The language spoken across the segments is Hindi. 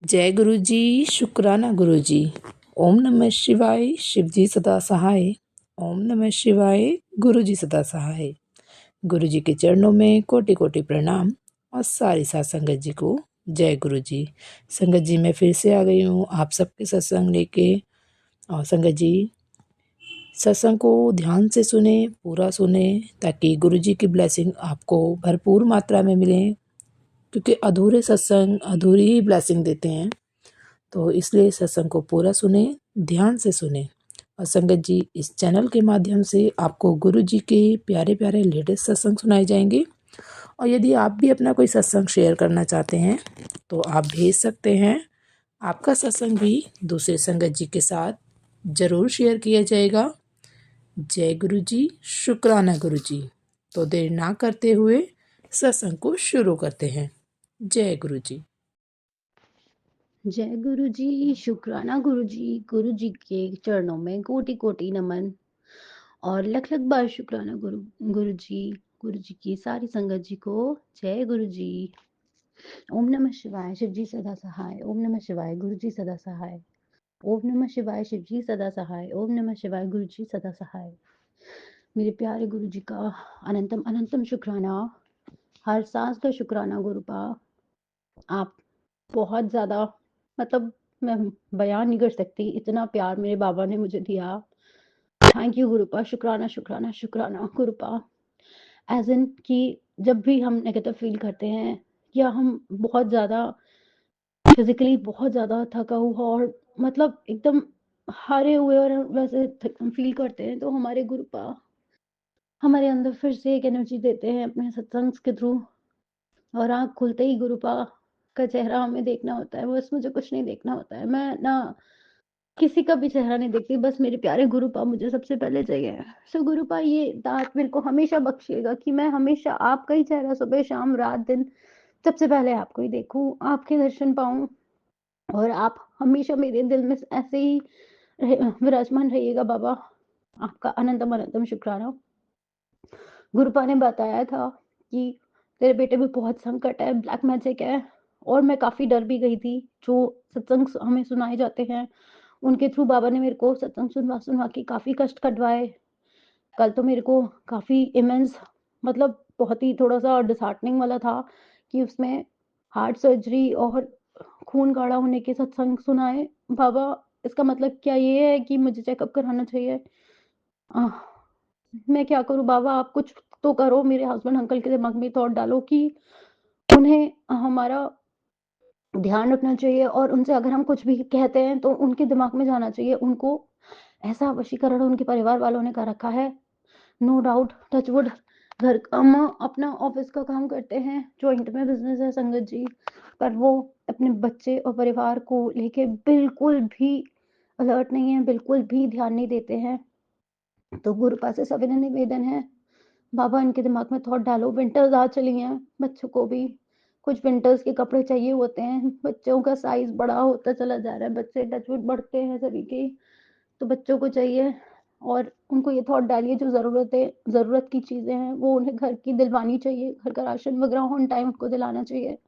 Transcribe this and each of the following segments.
जय गुरु जी, शुक्राना गुरु जी। ओम नमः शिवाय, शिव जी सदा सहाय। ओम नमः शिवाय, गुरु जी सदा सहाय। गुरु जी के चरणों में कोटि कोटि प्रणाम और सारी साथ संगत जी को जय गुरु जी। संगत जी मैं फिर से आ गई हूँ आप सबके सत्संग लेके। और संगत जी सत्संग को ध्यान से सुने, पूरा सुने, ताकि गुरु जी की ब्लेसिंग आपको भरपूर मात्रा में मिले, क्योंकि अधूरे सत्संग अधूरी ही ब्लेसिंग देते हैं। तो इसलिए सत्संग को पूरा सुने, ध्यान से सुने। और संगत जी इस चैनल के माध्यम से आपको गुरु जी के प्यारे प्यारे लेटेस्ट सत्संग सुनाए जाएंगे। और यदि आप भी अपना कोई सत्संग शेयर करना चाहते हैं तो आप भेज सकते हैं। आपका सत्संग भी दूसरे संगत जी के साथ ज़रूर शेयर किया जाएगा। जय गुरु जी, शुक्राना गुरु जी। तो देर ना करते हुए सत्संग को शुरू करते हैं। जय गुरु जी। जय गुरु जी, शुक्राना गुरु जी के चरणों में कोटि कोटि नमन और लख लख बार शुक्राना गुरु जी की सारी संगत जी को जय गुरु जी। ओम नमः शिवाय, शिव जी सदा सहाय। ओम नमः शिवाय, गुरु जी सदा सहाय। ओम नमः शिवाय, शिव जी सदा सहाय। ओम नमः शिवाय, गुरु जी सदा सहाय। मेरे प्यारे गुरु जी का अनंतम अनंतम शुक्राना, हर सांस का शुक्राना गुरुपा। आप बहुत ज़्यादा, मतलब मैं बयान नहीं कर सकती, इतना प्यार मेरे बाबा ने मुझे दिया। थैंक यू गुरुपा, शुक्राना शुक्राना शुक्राना गुरुपा। एज इन कि जब भी हम नेगेटिव फील करते हैं या हम बहुत ज़्यादा फिजिकली बहुत ज़्यादा थका हुआ और मतलब एकदम हारे हुए और वैसे फील करते हैं, तो हमारे गुरुपा हमारे अंदर फिर से एक एनर्जी देते हैं अपने सत्संग के थ्रू। और आँख खुलते ही गुरुपा का चेहरा हमें देखना होता है, बस मुझे कुछ नहीं देखना होता है। मैं ना किसी का भी चेहरा नहीं देखती, बस मेरे प्यारे गुरुपा मुझे सबसे पहले चाहिए। सो गुरुपा ये दात मेरे को हमेशा बख्शिएगा कि मैं हमेशा आपका ही चेहरा सुबह शाम रात दिन सबसे पहले आपको ही देखूं, आपके दर्शन पाऊं, और आप हमेशा मेरे दिल में ऐसे ही विराजमान रहिएगा बाबा। आपका अनंतम अनंतम शुक्राना। गुरुपा ने बताया था कि तेरे बेटे में बहुत संकट है, ब्लैक मैजिक है, और मैं काफ़ी डर भी गई थी। जो सत्संग हमें सुनाए जाते हैं उनके थ्रू बाबा ने मेरे को सत्संग सुनवा सुनवा के काफ़ी कष्ट कटवाए। कल तो मेरे को काफ़ी इमेंस, मतलब बहुत ही थोड़ा सा डिसहार्टनिंग वाला था कि उसमें हार्ट सर्जरी और खून गाढ़ा होने के सत्संग सुनाए। बाबा इसका मतलब क्या ये है कि मुझे चेकअप कराना चाहिए? आह, मैं क्या करूँ बाबा, आप कुछ तो करो। मेरे हस्बैंड अंकल के दिमाग में थॉट डालो कि उन्हें हमारा ध्यान रखना चाहिए, और उनसे अगर हम कुछ भी कहते हैं तो उनके दिमाग में जाना चाहिए। उनको ऐसा वशीकरण उनके परिवार वालों ने कर रखा है। नो डाउट, टच वुड, घर हम अपना ऑफिस का काम करते हैं, जॉइंट में बिजनेस है संगत जी, पर वो अपने बच्चे और परिवार को लेके बिल्कुल भी अलर्ट नहीं है, बिल्कुल भी ध्यान नहीं देते हैं। तो गुरुपा से सविनय निवेदन है, बाबा इनके दिमाग में थॉट डालो। विंटर्स आ चली हैं, बच्चों को भी कुछ विंटर्स के कपड़े चाहिए होते हैं। बच्चों का साइज बड़ा होता चला जा रहा है, बच्चे टचवुड बढ़ते हैं सभी के, तो बच्चों को चाहिए। और उनको ये थॉट डालिए जो ज़रूरत की चीज़ें हैं वो उन्हें घर की दिलवानी चाहिए, घर का राशन वगैरह ऑन टाइम उनको दिलाना चाहिए।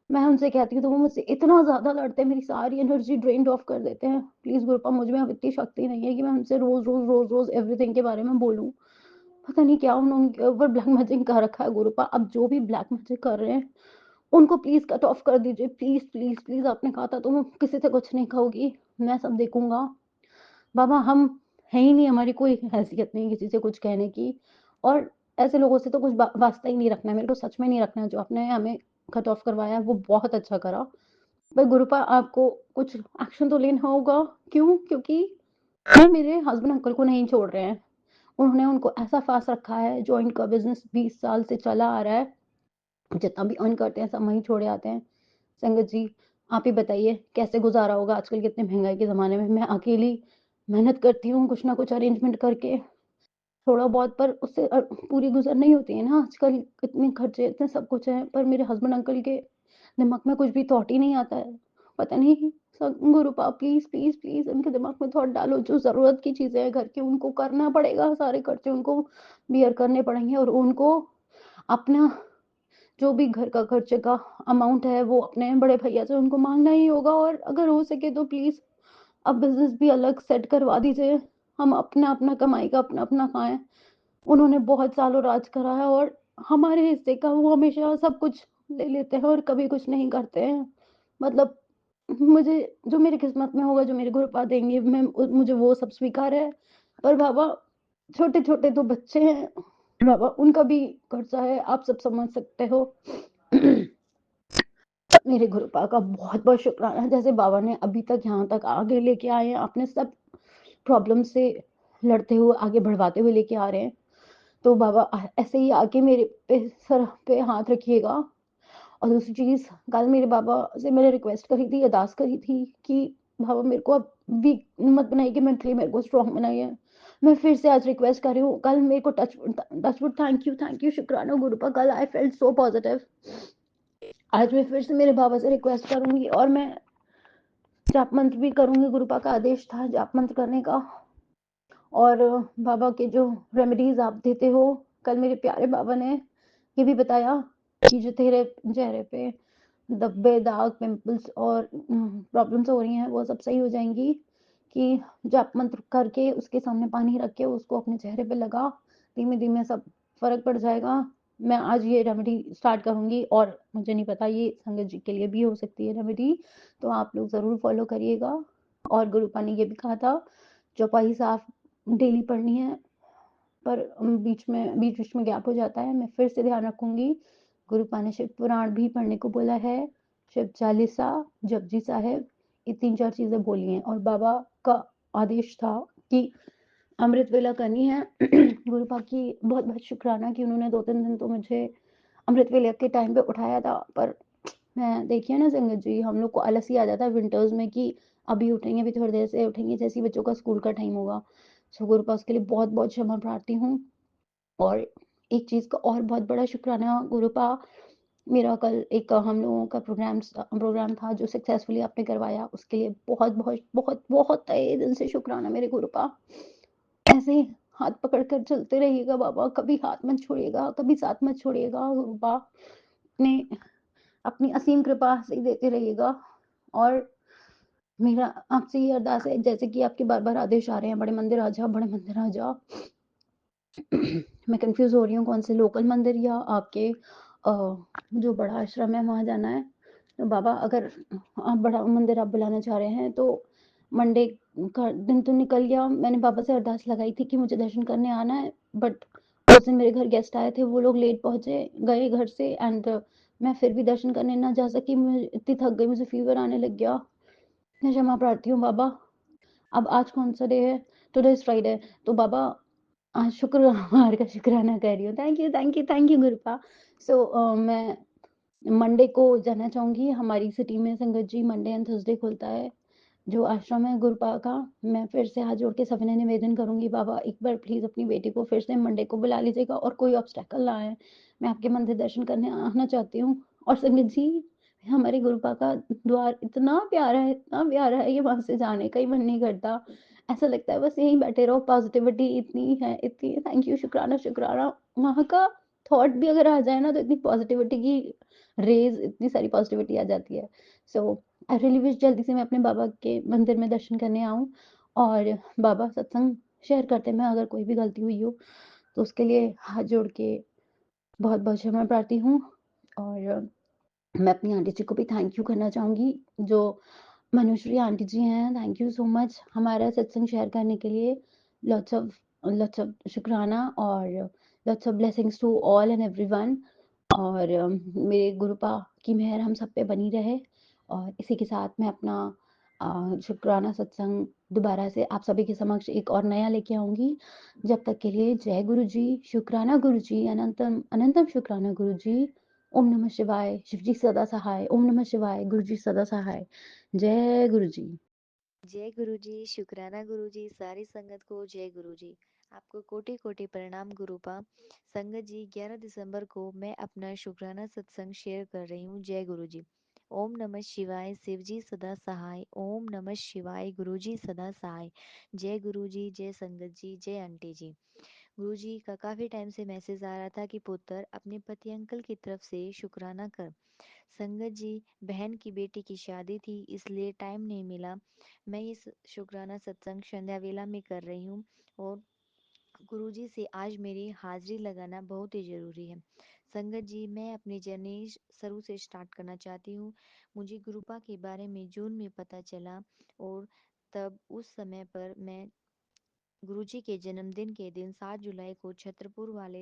मैं उनसे कहती हूँ तो वो मुझसे इतना ज़्यादा लड़ते हैं, मेरी सारी एनर्जी ड्रेन्ड ऑफ कर देते हैं। प्लीज़ गुरुपा, मुझ में अब इतनी शक्ति नहीं है कि मैं उनसे रोज़ एवरीथिंग के बारे में बोलूँ। पता नहीं क्या उन्होंने उनके ऊपर ब्लैक मैजिक कर रखा है गुरुपा। अब जो भी ब्लैक मैजिक कर रहे हैं उनको प्लीज़ कट ऑफ कर दीजिए, प्लीज़ प्लीज़ प्लीज़। आपने कहा था तो मैं किसी से कुछ नहीं कहूँगी, मैं सब देखूँगा। बाबा हम हैं ही नहीं, हमारी कोई हैसियत नहीं किसी से कुछ कहने की, और ऐसे लोगों से तो कुछ वास्ता ही नहीं रखना है मेरे को, सच में नहीं रखना है। जो आपने हमें कट ऑफ करवाया है वो बहुत अच्छा करा, पर गुरुपा आपको कुछ एक्शन तो लेना होगा। क्यों? क्योंकि वो मेरे हस्बैंड अंकल को नहीं छोड़ रहे हैं। उन्होंने उनको ऐसा फास्ट रखा है, जो इनका बिजनेस 20 साल से चला आ रहा है, जितना भी अर्न करते हैं सब वहीं छोड़े आते हैं। संगत जी आप ही बताइए कैसे गुजारा होगा आजकल के इतने महंगाई के ज़माने में। मैं अकेली मेहनत करती हूँ कुछ ना कुछ अरेंजमेंट करके थोड़ा बहुत, पर उससे पूरी गुजर नहीं होती है ना आजकल, इतने खर्चे इतने सब कुछ है। पर मेरे हस्बैंड अंकल के दिमाग में कुछ भी थॉट ही नहीं आता है। पता नहीं गुरुपा प्लीज प्लीज प्लीज इनके दिमाग में थॉट डालो, जो जरूरत की चीजें हैं घर की उनको करना पड़ेगा, सारे खर्चे उनको बियर करने पड़ेंगे, और उनको अपना जो भी घर का खर्चे का अमाउंट है वो अपने बड़े भैया से उनको माँगना ही होगा, और अगर हो सके तो प्लीज़ आप बिज़नेस भी अलग सेट करवा दीजिए। हम अपना-अपना कमाई का अपना-अपना खाएँ। उन्होंने बहुत सालों राज करा है और हमारे हिस्से का वो हमेशा सब कुछ ले लेते हैं और कभी कुछ नहीं करते हैं। मतलब मुझे जो मेरी किस्मत में होगा, जो मेरे गुरुपा देंगे, मुझे वो सब स्वीकार है। पर बाबा, छोटे-छोटे तो बच्चे हैं, बाबा उनका भी खर्चा है, आप सब समझ सकते हो। मेरे गुरुपा का बहुत-बहुत शुक्राना, जैसे बाबा ने अभी तक यहाँ तक आगे लेके आए हैं, अपने सब प्रॉब्लम से लड़ते हुए, आगे बढ़वाते हुए लेके आ रहे हैं। तो बाबा ऐसे ही आके मेरे पे सर पे हाथ रखिएगा। और दूसरी चीज़, कल मेरे बाबा से मैंने रिक्वेस्ट करी थी, अरदास करी थी कि बाबा मेरे को अब वीक मत बनाइए, कि मेंटली मेरे को स्ट्रॉन्ग बनाइए। मैं फिर से आज रिक्वेस्ट कर रही हूँ। कल मेरे को टच वुड, थैंक यू, शुक्राना गुरुपा, कल आई फेल्ट सो पॉजिटिव। आज मैं फिर से मेरे बाबा से रिक्वेस्ट करूँगी और मैं जाप मंत्र भी करूँगी। गुरुपा का आदेश था जाप मंत्र करने का। और बाबा के जो रेमेडीज़ आप देते हो, कल मेरे प्यारे बाबा ने ये भी बताया कि जो तेरे चेहरे पे धब्बे, दाग, पिंपल्स और प्रॉब्लम्स हो रही हैं, वो सब सही हो जाएँगी। कि जाप मंत्र करके उसके सामने पानी रख के उसको अपने चेहरे पे लगा, धीमे-धीमे सब फ़र्क पड़ जाएगा। मैं आज ये रेमेडी स्टार्ट करूँगी और मुझे नहीं पता ये संगत जी के लिए भी हो सकती है रेमेडी, तो आप लोग ज़रूर फ़ॉलो करिएगा। और गुरुपा ने ये भी कहा था, चौपाई साफ डेली पढ़नी है, पर बीच-बीच में गैप हो जाता है। मैं फिर से ध्यान रखूँगी। गुरुपा ने शिव पुराण भी पढ़ने को बोला है, शिव चालीसा, जपजी साहिब, ये 3-4 चीज़ें बोली हैं। और बाबा का आदेश था कि अमृत वेला करनी है। गुरुपा की बहुत-बहुत शुक्राना कि उन्होंने 2-3 दिन तो मुझे अमृत वेला के टाइम पे उठाया था। पर मैं, देखिए ना संगत जी, हम लोग को आलस ही आ जाता है विंटर्स में कि अभी उठेंगे, अभी थोड़ी देर से उठेंगे, जैसे ही बच्चों का स्कूल का टाइम होगा। सो गुरुपा उसके लिए बहुत-बहुत क्षमा प्रार्थी हूँ। और एक चीज़ का और बहुत बड़ा शुक्राना गुरुपा, मेरा कल एक हम लोगों का प्रोग्राम था जो सक्सेसफुली आपने करवाया, उसके लिए बहुत-बहुत, बहुत-बहुत तहे दिल से शुक्राना मेरे गुरुपा। ऐसे ही हाथ पकड़ कर चलते रहिएगा बाबा, कभी हाथ मत छोड़िएगा, कभी साथ मत छोड़िएगा गुरुपा। अपने अपनी असीम कृपा से ही देते रहिएगा। और मेरा आपसे ये अरदास है, जैसे कि आपके बार-बार आदेश आ रहे हैं, बड़े मंदिर आ जा, बड़े मंदिर आ जा। मैं कंफ्यूज़ हो रही हूँ कौन से लोकल मंदिर या आपके जो बड़ा आश्रम है वहाँ जाना है। तो बाबा, अगर आप बड़ा मंदिर आप बुलाना चाह रहे हैं तो मंडे का दिन तो निकल गया। मैंने बाबा से अरदास लगाई थी कि मुझे दर्शन करने आना है, बट उस दिन मेरे घर गेस्ट आए थे, वो लोग लेट पहुँचे गए घर से, एंड मैं फिर भी दर्शन करने ना जा सकी। मैं इतनी थक गई, मुझे फ़ीवर आने लग गया। मैं क्षमा प्रार्थी हूँ बाबा। अब आज कौन-सा डे है? Today is Friday. तो बाबा, आज शुक्रवार का शुक्राना कर रही हूँ। Thank you गुरुपा। सो मैं मंडे को जाना चाहूँगी। हमारी सिटी में संगत जी मंडे एंड थर्सडे खुलता है, जो आश्रम है गुरुपा का। मैं फिर से हाथ जोड़ के सविनय निवेदन करूँगी, बाबा एक बार प्लीज़ अपनी बेटी को फिर से मंडे को बुला लीजिएगा और कोई ऑब्स्टेकल ना आए। मैं आपके मंदिर दर्शन करने आना चाहती हूँ। और संगत जी, हमारे गुरुपा का द्वार इतना प्यारा है कि वहाँ से जाने का ही मन नहीं करता। ऐसा लगता है बस यहीं बैठे रहो, पॉज़िटिविटी इतनी है, इतनी। थैंक यू, शुक्राना। वहाँ का थॉट भी अगर आ जाए ना, तो इतनी पॉज़िटिविटी की रेज़, इतनी सारी पॉज़िटिविटी आ जाती है। सो आई रियली विश जल्दी से मैं अपने बाबा के मंदिर में दर्शन करने आऊँ। और बाबा, सत्संग शेयर करते में अगर कोई भी गलती हुई हो, तो उसके लिए हाथ जोड़ के बहुत-बहुत क्षमा प्रार्थी हूँ। और मैं अपनी आंटी जी को भी थैंक यू करना चाहूँगी, जो मनुश्री आंटी जी हैं। थैंक यू सो मच हमारा सत्संग शेयर करने के लिए। लॉट्स ऑफ शुक्राना और lots of blessings to all and everyone. और मेरे गुरुपा की मेहर हम सब पे बनी रहे। और इसी के साथ मैं अपना शुक्राना सत्संग दोबारा से आप सभी के समक्ष एक और नया लेके आऊँगी। जब तक के लिए जय गुरु जी, शुक्राना गुरु जी, अनंतम अनंतम शुक्राना गुरु जी। ओम नमः शिवाय, शिवजी सदा सहाय। ओम नमः शिवाय, गुरुजी सदा सहाय। जय गुरु जी। जय गुरु जी, शुक्राना गुरु जी, सारी संगत को जय गुरु जी। आपको कोटि कोटि प्रणाम गुरुपा। संगत जी, 11 दिसंबर को मैं अपना शुक्राना सत्संग शेयर कर रही हूँ। जय गुरु जी। ओम नमः शिवाय, शिवजी सदा सहाय। ओम नमः शिवाय, गुरु जी सदा सहाय। जय गुरु जी, जय संगत जी, जय आंटी जी। गुरुजी का काफ़ी टाइम से मैसेज आ रहा था कि पुत्र अपने पति अंकल की तरफ से शुक्राना कर। संगत जी, बहन की बेटी की शादी थी इसलिए टाइम नहीं मिला। मैं ये शुक्राना सत्संग संध्या वेला में कर रही हूँ और गुरुजी से आज मेरी हाजिरी लगाना बहुत ही ज़रूरी है। संगत जी, मैं अपनी जर्नी शुरू से स्टार्ट करना चाहती हूँ। मुझे गुरुपा के बारे में जून में पता चला और तब उस समय पर मैं गुरुजी के जन्मदिन के दिन 7 जुलाई को छतरपुर वाले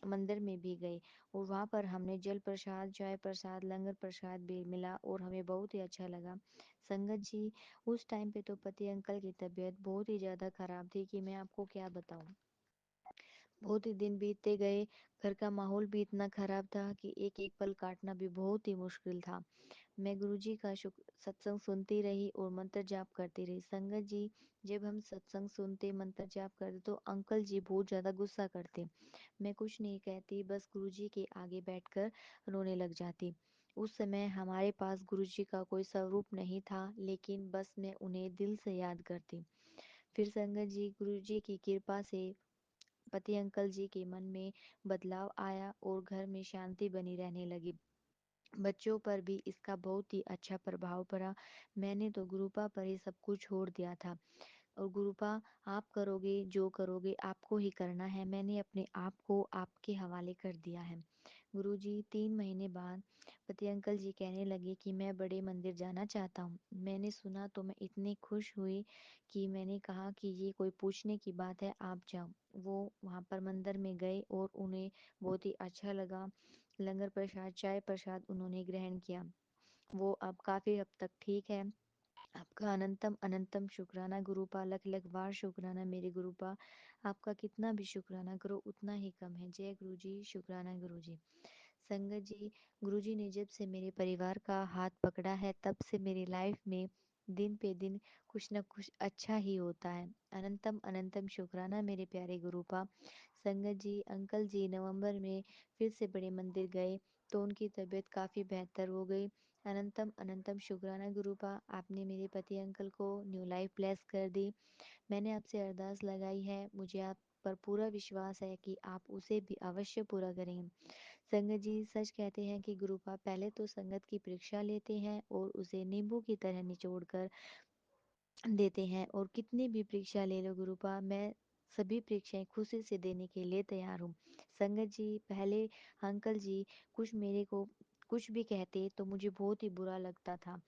मंदिर में भी गई और वहाँ पर हमने जल प्रसाद, चाय प्रसाद, लंगर प्रसाद भी मिला और हमें बहुत ही अच्छा लगा। संगत जी, उस टाइम पे तो पति अंकल की तबीयत बहुत ही ज़्यादा खराब थी कि मैं आपको क्या बताऊँ। बहुत ही दिन बीतते गए, घर का माहौल भी इतना खराब था कि एक-एक पल काटना भी बहुत ही मुश्किल था। मैं गुरुजी का सत्संग सुनती रही और मंत्र जाप करती रही। संगत जी, जब हम सत्संग सुनते, मंत्र जाप करते तो अंकल जी बहुत ज़्यादा गुस्सा करते। मैं कुछ नहीं कहती, बस गुरुजी के आगे बैठकर रोने लग जाती। उस समय हमारे पास गुरुजी का कोई स्वरूप नहीं था, लेकिन बस मैं उन्हें दिल से याद करती। फिर संगत जी, गुरुजी की कृपा से पति अंकल जी के मन में बदलाव आया और घर में शांति बनी रहने लगी। बच्चों पर भी इसका बहुत ही अच्छा प्रभाव पड़ा। मैंने तो गुरुपा पर ही सब कुछ छोड़ दिया था और गुरुपा, आप करोगे जो करोगे आपको ही करना है। मैंने अपने आप को आपके हवाले कर दिया है। गुरुजी, 3 महीने बाद पति अंकल जी कहने लगे कि मैं बड़े मंदिर जाना चाहता हूँ। मैंने सुना तो मैं इतनी खुश हुई कि मैंने कहा कि ये कोई पूछने की बात है, आप जाओ। वो वहाँ पर मंदिर में गए और उन्हें बहुत ही अच्छा लगा। लंगर प्रसाद, चाय प्रसाद उन्होंने ग्रहण किया। वो अब काफ़ी हद तक ठीक है। आपका अनंतम अनंतम शुक्राना गुरुपा, लख लख बार शुक्राना मेरे गुरुपा। आपका कितना भी शुक्राना करो उतना ही कम है। जय गुरु जी, शुक्राना गुरु जी। संगत जी, गुरुजी ने जब से मेरे परिवार का हाथ पकड़ा है तब से मेरी लाइफ में दिन पे दिन कुछ न कुछ अच्छा ही होता है। अनंतम अनंतम शुक्राना मेरे प्यारे गुरुपा। संगत जी, अंकल जी नवंबर में फिर से बड़े मंदिर गए तो उनकी तबीयत काफ़ी बेहतर हो गई। अनंतम अनंतम शुक्राना गुरुपा, आपने मेरे पति अंकल को न्यू लाइफ ब्लेस कर दी। मैंने आपसे अरदास लगाई है, मुझे आप पर पूरा विश्वास है कि आप उसे भी अवश्य पूरा करेंगे। संगत जी, सच कहते हैं कि गुरुपा पहले तो संगत की परीक्षा लेते हैं और उसे नींबू की तरह निचोड़ कर देते हैं और कितनी भी परीक्षा ले लो गुरुपा, मैं सभी परीक्षाएं खुशी से देने के लिए तैयार हूँ। संगत जी, पहले अंकल जी कुछ मेरे को कुछ भी कहते तो मुझे बहुत ही बुरा लगता था,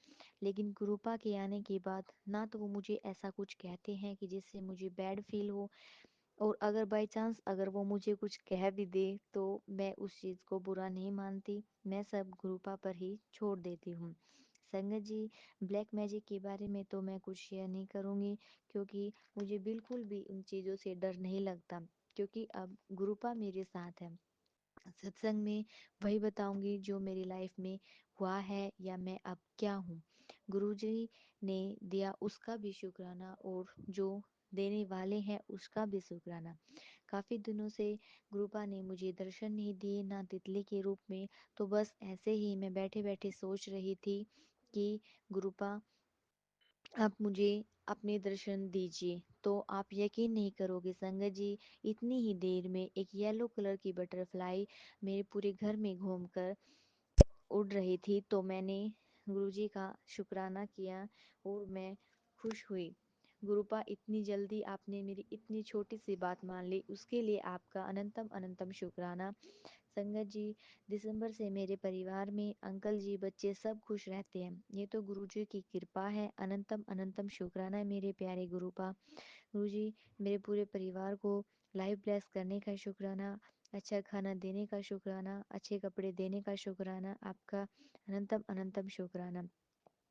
लेकिन गुरुपा के आने के बाद ना तो वो मुझे ऐसा कुछ कहते हैं कि जिससे मुझे बैड फील हो, और अगर बाय चांस अगर वो मुझे कुछ कह भी दे तो मैं उस चीज़ को बुरा नहीं मानती, मैं सब गुरुपा पर ही छोड़ देती हूँ। संगत जी, ब्लैक मैजिक के बारे में तो मैं कुछ शेयर नहीं करूँगी क्योंकि मुझे बिल्कुल भी उन चीज़ों से डर नहीं लगता, क्योंकि अब गुरुपा मेरे साथ है। सत्संग में वही बताऊंगी जो मेरी लाइफ में हुआ है या मैं अब क्या हूँ। गुरुजी ने दिया उसका भी शुक्राना और जो देने वाले हैं उसका भी शुक्राना। काफ़ी दिनों से गुरुपा ने मुझे दर्शन नहीं दिए, ना तितली के रूप में, तो बस ऐसे ही मैं बैठे बैठे सोच रही थी कि गुरुपा आप मुझे अपने दर्शन दीजिए। तो आप यकीन नहीं करोगे संगत जी, इतनी ही देर में एक येलो कलर की बटरफ्लाई मेरे पूरे घर में घूमकर उड़ रही थी, तो मैंने गुरुजी का शुक्राना किया और मैं खुश हुई। गुरुपा, इतनी जल्दी आपने मेरी इतनी छोटी सी बात मान ली, उसके लिए आपका अनंतम अनंतम शुक्राना। संगत जी, दिसंबर से मेरे परिवार में अंकल जी, बच्चे सब खुश रहते हैं। ये तो गुरुजी की कृपा है। अनंतम अनंतम शुक्राना मेरे प्यारे गुरुपा। गुरुजी, मेरे पूरे परिवार को लाइफ ब्लेस करने का शुक्राना, अच्छा खाना देने का शुक्राना, अच्छे कपड़े देने का शुक्राना, आपका अनंतम अनंतम शुक्राना।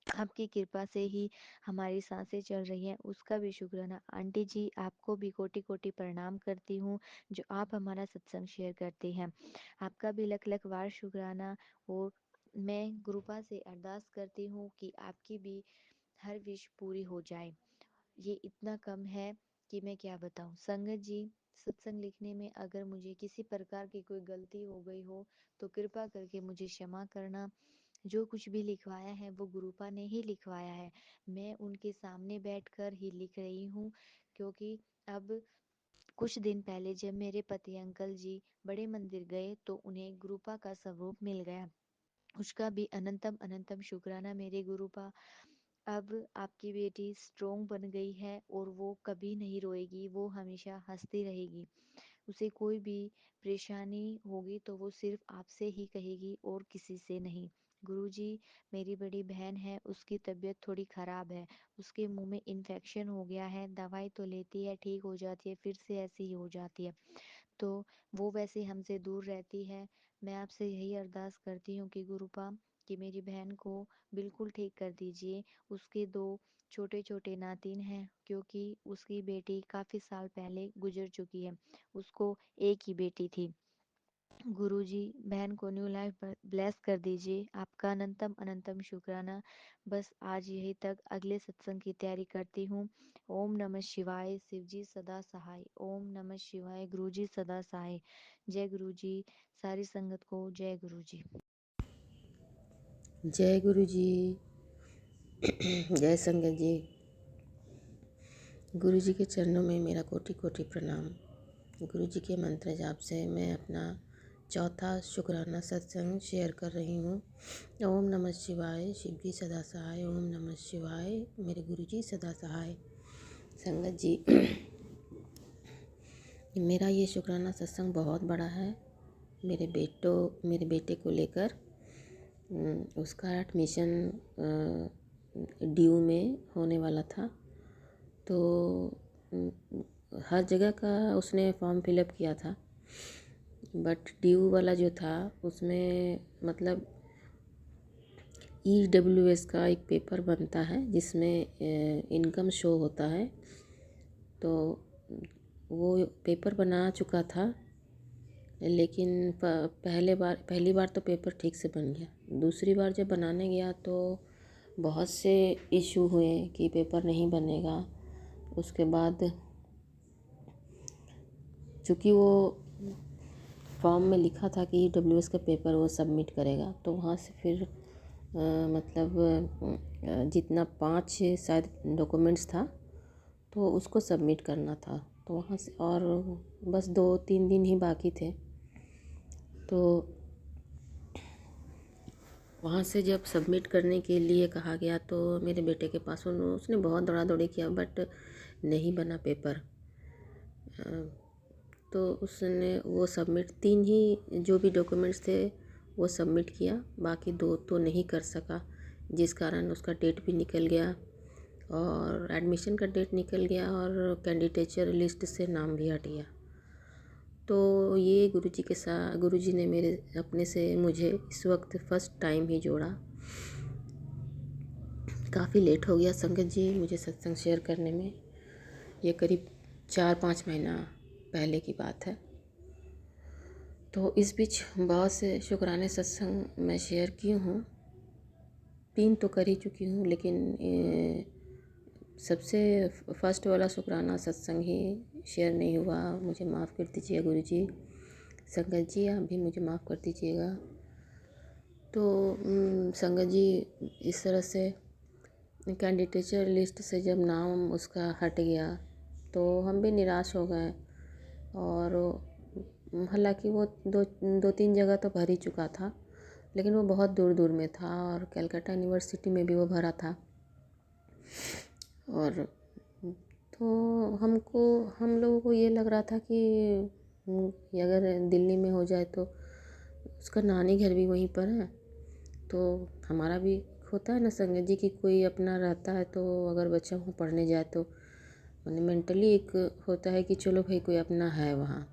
आपकी कृपा से ही हमारी सांसें चल रही हैं, उसका भी शुक्राना। आंटी जी, आपको भी कोटि कोटि प्रणाम करती हूँ जो आप हमारा सत्संग शेयर करते हैं। आपका भी लख लख बार शुक्राना। और मैं गुरुपा से अरदास करती हूँ कि आपकी भी हर विश पूरी हो जाए। ये इतना कम है कि मैं क्या बताऊँ। संगत जी, सत्संग लिखने में अगर मुझे किसी प्रकार की कोई गलती हो गई हो तो कृपा करके मुझे क्षमा करना। जो कुछ भी लिखवाया है वो गुरुपा ने ही लिखवाया है, मैं उनके सामने बैठकर ही लिख रही हूँ, क्योंकि अब कुछ दिन पहले जब मेरे पति अंकल जी बड़े मंदिर गए तो उन्हें गुरुपा का स्वरूप मिल गया। उसका भी अनंतम अनंतम शुक्राना मेरे गुरुपा। अब आपकी बेटी स्ट्रोंग बन गई है और वो कभी नहीं रोएगी, वो हमेशा हंसती रहेगी। उसे कोई भी परेशानी होगी तो वो सिर्फ आपसे ही कहेगी और किसी से नहीं। गुरुजी, मेरी बड़ी बहन है, उसकी तबीयत थोड़ी खराब है। उसके मुंह में इन्फेक्शन हो गया है, दवाई तो लेती है, ठीक हो जाती है, फिर से ऐसी ही हो जाती है। तो वो वैसे हमसे दूर रहती है। मैं आपसे यही अरदास करती हूँ कि गुरुपा, कि मेरी बहन को बिल्कुल ठीक कर दीजिए। उसके 2 छोटे-छोटे नातिन हैं, क्योंकि उसकी बेटी काफ़ी साल पहले गुज़र चुकी है। उसको एक ही बेटी थी। गुरुजी, बहन को न्यू लाइफ ब्लेस कर दीजिए। आपका अनंतम अनंतम शुक्राना। बस आज यही तक, अगले सत्संग की तैयारी करती हूँ। ओम नमः शिवाय, शिवजी सदा सहाय। ओम नमः शिवाय, गुरुजी सदा सहाय। जय गुरुजी, सारी संगत को जय गुरुजी। जय गुरु जी। जय संगत जी। गुरु जी के चरणों में मेरा कोटि कोटि प्रणाम। गुरु जी के मंत्र जाप से मैं अपना चौथा शुक्राना सत्संग शेयर कर रही हूँ। ओम नमः शिवाय, शिव जी सदा सहाय। ओम नमः शिवाय, मेरे गुरु जी सदा सहाय। संगत जी, मेरा ये शुक्राना सत्संग बहुत बड़ा है। मेरे बेटे को लेकर उसका एडमिशन ड्यू में होने वाला था। तो हर जगह का उसने फॉर्म फिलअप किया था, बट ड्यू वाला जो था उसमें मतलब EWS का एक पेपर बनता है जिसमें इनकम शो होता है। तो वो पेपर बना चुका था, लेकिन पहली बार तो पेपर ठीक से बन गया। दूसरी बार जब बनाने गया तो बहुत से इशू हुए कि पेपर नहीं बनेगा। उसके बाद चूँकि वो फॉर्म में लिखा था कि EWS का पेपर वो सबमिट करेगा, तो वहाँ से फिर जितना 5 शायद डॉक्यूमेंट्स था तो उसको सबमिट करना था। तो वहाँ से और बस 2-3 दिन ही बाकी थे। तो वहाँ से जब सबमिट करने के लिए कहा गया तो मेरे बेटे के पास उसने बहुत दौड़ा दौड़ी किया, बट नहीं बना पेपर। तो उसने वो सबमिट 3 ही जो भी डॉक्यूमेंट्स थे वो सबमिट किया, बाकी 2 तो नहीं कर सका, जिस कारण उसका डेट भी निकल गया और एडमिशन का डेट निकल गया और कैंडिडेचर लिस्ट से नाम भी हट गया। तो ये गुरुजी ने मेरे अपने से मुझे इस वक्त फर्स्ट टाइम ही जोड़ा। काफ़ी लेट हो गया संगत जी मुझे सत्संग शेयर करने में। ये करीब 4-5 महीना पहले की बात है। तो इस बीच बहुत से शुक्राने सत्संग मैं शेयर की हूँ, 3 तो कर ही चुकी हूँ, लेकिन सबसे फर्स्ट वाला शुक्राना सत्संग ही शेयर नहीं हुआ। मुझे माफ़ कर दीजिए गुरुजी। संगत जी, आप भी मुझे माफ़ कर दीजिएगा। तो संगत जी, इस तरह से कैंडिडेचर लिस्ट से जब नाम उसका हट गया तो हम भी निराश हो गए। और हालांकि वो 2-3 जगह तो भर ही चुका था, लेकिन वो बहुत दूर दूर में था और कलकत्ता यूनिवर्सिटी में भी वो भरा था। और तो हम लोगों को ये लग रहा था कि अगर दिल्ली में हो जाए तो उसका नानी घर भी वहीं पर है। तो हमारा भी होता है ना संगत जी कि कोई अपना रहता है तो अगर बच्चा वहाँ पढ़ने जाए तो मैंने मेंटली एक होता है कि चलो भाई कोई अपना है वहाँ।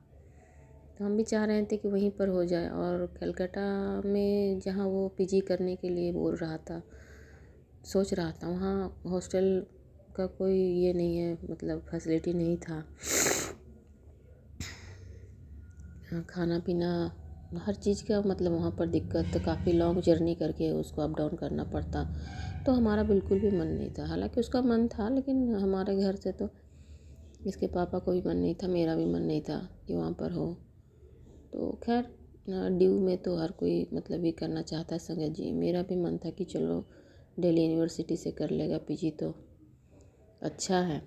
तो हम भी चाह रहे थे कि वहीं पर हो जाए। और कलकत्ता में जहाँ वो PG करने के लिए बोल रहा था, सोच रहा था, वहाँ हॉस्टल का कोई ये नहीं है, मतलब फैसिलिटी नहीं था। खाना पीना हर चीज़ का मतलब वहाँ पर दिक्कत, तो काफ़ी लॉन्ग जर्नी करके उसको अप डाउन करना पड़ता। तो हमारा बिल्कुल भी मन नहीं था। हालांकि उसका मन था, लेकिन हमारे घर से तो इसके पापा को भी मन नहीं था, मेरा भी मन नहीं था कि वहाँ पर हो। तो खैर ड्यू में तो हर कोई मतलब ये करना चाहता है संगत जी। मेरा भी मन था कि चलो दिल्ली यूनिवर्सिटी से कर लेगा PG तो अच्छा है।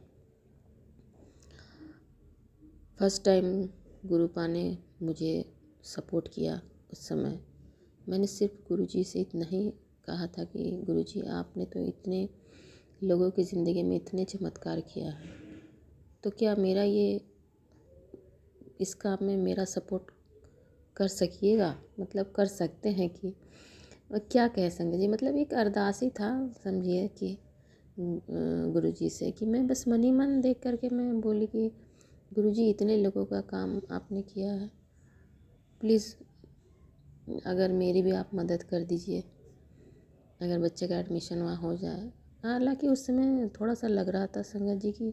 फर्स्ट टाइम गुरुपा ने मुझे सपोर्ट किया उस समय मैंने सिर्फ गुरुजी से इतना ही कहा था कि गुरुजी आपने तो इतने लोगों की ज़िंदगी में इतने चमत्कार किया है, तो क्या मेरा ये इस काम में मेरा सपोर्ट कर सकिएगा, मतलब कर सकते हैं कि क्या कह संगत जी, मतलब एक अरदास ही था समझिए कि गुरुजी से कि मैं बस मन ही मन देख करके मैं बोली कि गुरुजी इतने लोगों का काम आपने किया है, प्लीज़ अगर मेरी भी आप मदद कर दीजिए, अगर बच्चे का एडमिशन वहाँ हो जाए। हालांकि उस समय थोड़ा सा लग रहा था संगत जी कि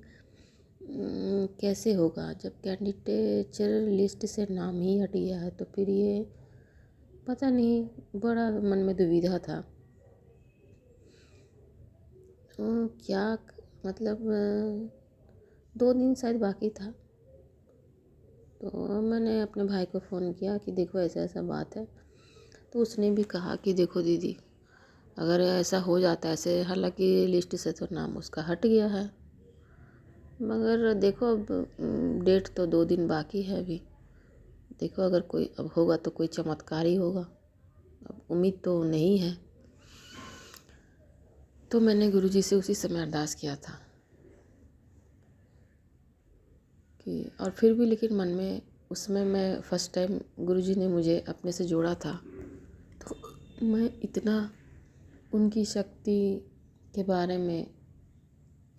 कैसे होगा, जब कैंडिडेचर लिस्ट से नाम ही हट गया है तो फिर ये पता नहीं, बड़ा मन में दुविधा था। क्या मतलब 2 दिन शायद बाकी था, तो मैंने अपने भाई को फ़ोन किया कि देखो ऐसा ऐसा बात है, तो उसने भी कहा कि देखो दीदी अगर ऐसा हो जाता है ऐसे, हालांकि लिस्ट से तो नाम उसका हट गया है, मगर देखो अब डेट तो 2 दिन बाकी है अभी, देखो अगर कोई अब होगा तो कोई चमत्कार ही होगा, अब उम्मीद तो नहीं है। तो मैंने गुरुजी से उसी समय अरदास किया था कि, और फिर भी लेकिन मन में उस समय मैं फर्स्ट टाइम गुरुजी ने मुझे अपने से जोड़ा था, तो मैं इतना उनकी शक्ति के बारे में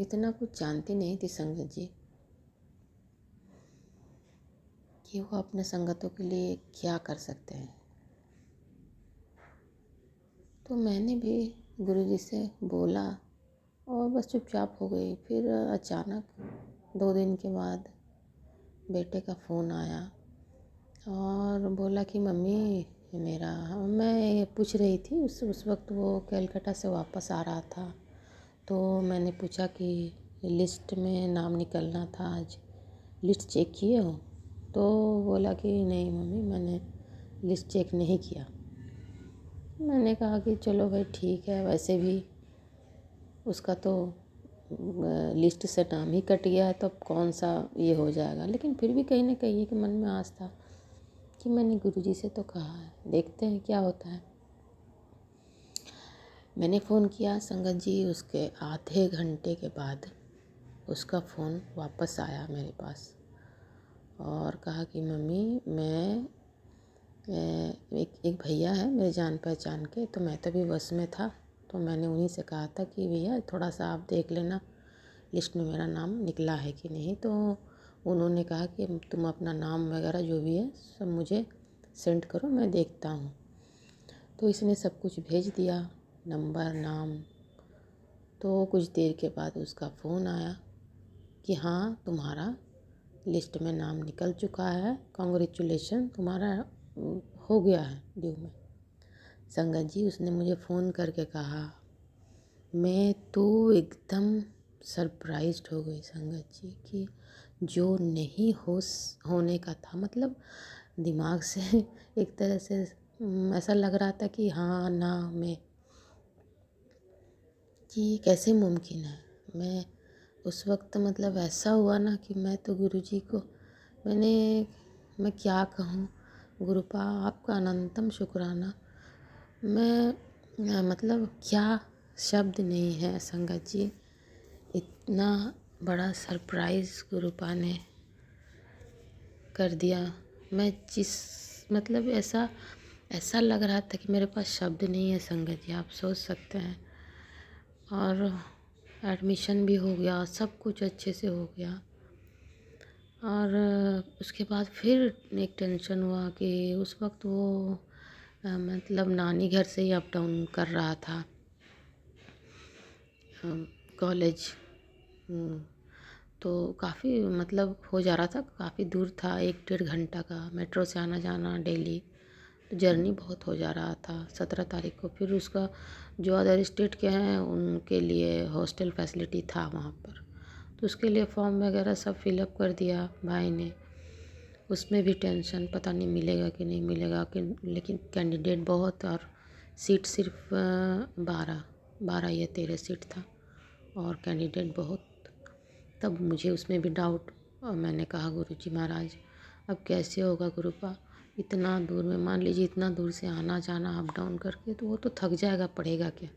इतना कुछ जानती नहीं थी संगत जी कि वो अपने संगतों के लिए क्या कर सकते हैं। तो मैंने भी गुरुजी से बोला और बस चुपचाप हो गई। फिर अचानक 2 दिन के बाद बेटे का फ़ोन आया और बोला कि मम्मी मेरा, मैं पूछ रही थी उस वक्त वो कलकत्ता से वापस आ रहा था, तो मैंने पूछा कि लिस्ट में नाम निकलना था आज, लिस्ट चेक किए हो? तो बोला कि नहीं मम्मी मैंने लिस्ट चेक नहीं किया। मैंने कहा कि चलो भाई ठीक है, वैसे भी उसका तो लिस्ट से नाम ही कट गया है तो अब कौन सा ये हो जाएगा, लेकिन फिर भी कहीं ना कहीं कि मन में आस था कि मैंने गुरुजी से तो कहा है, देखते हैं क्या होता है। मैंने फ़ोन किया संगत जी, उसके आधे घंटे के बाद उसका फ़ोन वापस आया मेरे पास और कहा कि मम्मी मैं एक भैया है मेरे जान पहचान के, तो मैं तो भी बस में था, तो मैंने उन्हीं से कहा था कि भैया थोड़ा सा आप देख लेना लिस्ट में मेरा नाम निकला है कि नहीं। तो उन्होंने कहा कि तुम अपना नाम वगैरह जो भी है सब मुझे सेंड करो, मैं देखता हूँ। तो इसने सब कुछ भेज दिया, नंबर नाम। तो कुछ देर के बाद उसका फ़ोन आया कि हाँ तुम्हारा लिस्ट में नाम निकल चुका है, कॉन्ग्रेचुलेशन, तुम्हारा हो गया है ड्यू में। संगत जी उसने मुझे फ़ोन करके कहा, मैं तो एकदम सरप्राइज्ड हो गई संगत जी कि जो नहीं होने का था, मतलब दिमाग से एक तरह से ऐसा लग रहा था कि हाँ ना में कि कैसे मुमकिन है। मैं उस वक्त मतलब ऐसा हुआ ना कि मैं तो गुरुजी को मैं क्या कहूँ, गुरुपा आपका अनंतम शुक्राना। मैं मतलब क्या शब्द नहीं है संगत जी, इतना बड़ा सरप्राइज़ गुरुपा ने कर दिया। मैं जिस मतलब ऐसा लग रहा था कि मेरे पास शब्द नहीं है संगत जी, आप सोच सकते हैं। और एडमिशन भी हो गया, सब कुछ अच्छे से हो गया। और उसके बाद फिर एक टेंशन हुआ कि उस वक्त वो मतलब नानी घर से ही अप डाउन कर रहा था कॉलेज, तो काफ़ी मतलब हो जा रहा था, काफ़ी दूर था, 1-1.5 घंटा का मेट्रो से आना जाना डेली, तो जर्नी बहुत हो जा रहा था। 17 तारीख को फिर उसका जो अदर स्टेट के हैं उनके लिए हॉस्टल फैसिलिटी था वहाँ पर, तो उसके लिए फॉर्म वगैरह सब फिलअप कर दिया भाई ने। उसमें भी टेंशन, पता नहीं मिलेगा कि नहीं मिलेगा कि, लेकिन कैंडिडेट बहुत और सीट सिर्फ 12 या 13 सीट था और कैंडिडेट बहुत। तब मुझे उसमें भी डाउट और मैंने कहा गुरुजी महाराज अब कैसे होगा गुरुपा, इतना दूर में, मान लीजिए इतना दूर से आना जाना अप डाउन करके, तो वो तो थक जाएगा, पड़ेगा क्या,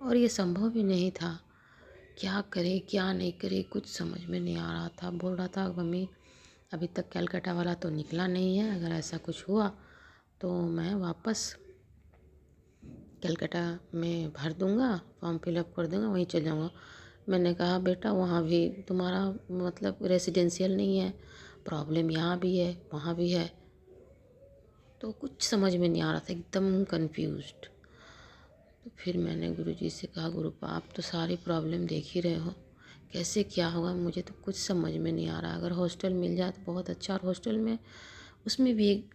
और ये संभव भी नहीं था। क्या करे क्या नहीं करे कुछ समझ में नहीं आ रहा था। बोल रहा था मम्मी अभी तक कैलकाटा वाला तो निकला नहीं है, अगर ऐसा कुछ हुआ तो मैं वापस कलकत्ता में भर दूंगा, फॉर्म फिलअप कर दूंगा, वहीं चल जाऊंगा। मैंने कहा बेटा वहाँ भी तुम्हारा मतलब रेसिडेंशियल नहीं है, प्रॉब्लम यहाँ भी है वहाँ भी है। तो कुछ समझ में नहीं आ रहा था, एकदम कंफ्यूज्ड। तो फिर मैंने गुरुजी से कहा गुरुपा आप तो सारी प्रॉब्लम देख ही रहे हो, कैसे क्या होगा, मुझे तो कुछ समझ में नहीं आ रहा। अगर हॉस्टल मिल जाए तो बहुत अच्छा, और हॉस्टल में उसमें भी एक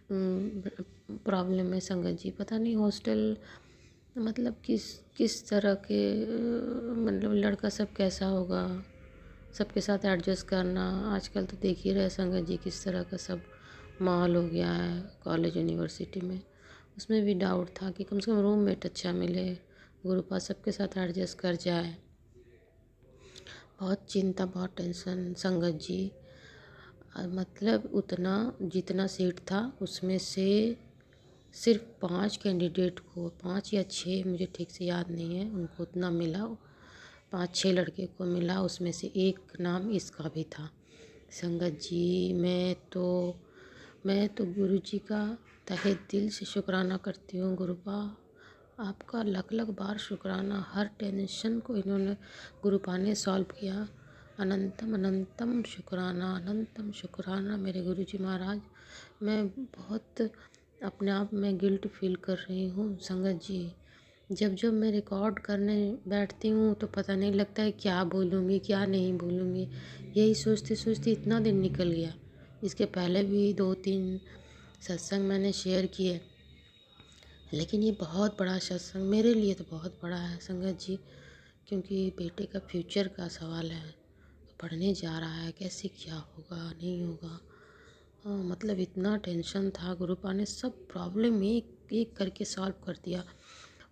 प्रॉब्लम है संगत जी, पता नहीं हॉस्टल मतलब किस किस तरह के मतलब लड़का सब कैसा होगा, सबके साथ एडजस्ट करना। आजकल तो देख ही रहे संगत जी किस तरह का सब माहौल हो गया है कॉलेज यूनिवर्सिटी में। उसमें भी डाउट था कि कम से कम रूममेट अच्छा मिले, गुरुपा सबके साथ एडजस्ट कर जाए। बहुत चिंता बहुत टेंशन संगत जी। मतलब उतना जितना सीट था उसमें से सिर्फ 5 कैंडिडेट को, 5 या 6 मुझे ठीक से याद नहीं है, उनको उतना मिला, 5-6 लड़के को मिला, उसमें से एक नाम इसका भी था। संगत जी मैं तो गुरु जी का तहे दिल से शुक्राना करती हूँ। गुरुपा आपका लख लख बार शुक्राना, हर टेंशन को इन्होंने गुरुपा ने सॉल्व किया। अनंतम अनंतम शुक्राना, अनंतम शुक्राना मेरे गुरु जी महाराज। मैं बहुत अपने आप में गिल्ट फील कर रही हूँ संगत जी। जब जब मैं रिकॉर्ड करने बैठती हूँ तो पता नहीं लगता है क्या बोलूँगी क्या नहीं बोलूँगी, यही सोचते सोचते इतना दिन निकल गया। इसके पहले भी 2-3 सत्संग मैंने शेयर किए, लेकिन ये बहुत बड़ा सत्संग मेरे लिए तो बहुत बड़ा है संगत जी, क्योंकि बेटे का फ्यूचर का सवाल है। पढ़ने जा रहा है, कैसे क्या होगा नहीं होगा, मतलब इतना टेंशन था। गुरुपा ने सब प्रॉब्लम एक एक करके सॉल्व कर दिया।